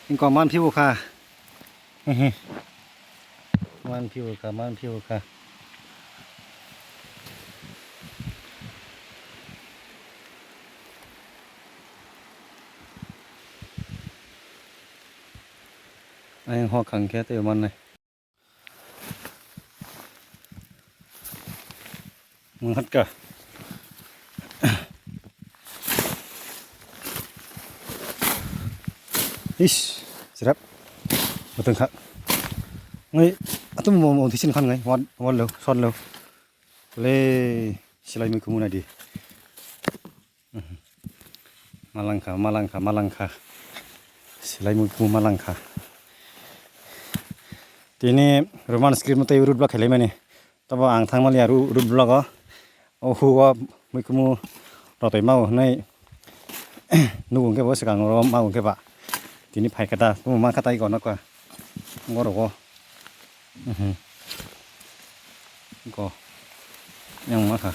ยังก่อมันผิวค่ะมันผิวค่ะมันผิวค่ะไอ้หอกขังแค่เตะมันเลยมึงฮัดกะอิชสิครับมาถึงครับไงตุ้มมองที่ชิ้นขันไงวันเร็วซ้อนเร็วเลยสไลด์มือขมุนดีมาลังค่ะมาลังค่ะมาลังค่ะสไลด์มือขมุนมาลังค่ะทีนี้โรมันสคริปต์มันเตยรูดบล็อกเห็นไหมเนี่ยแต่ว่าอ่างทางมาเลียรูดบล็อกก็โอ้โหว่ามือขมุนเราไปเมาในนู่นแค่ว่าสกังเราเมาแค่ปะทีนี้ไผ่กระดาษผมมาขัดไตก่อนนะกว่าก็หรอกก็ยังมาค่ะ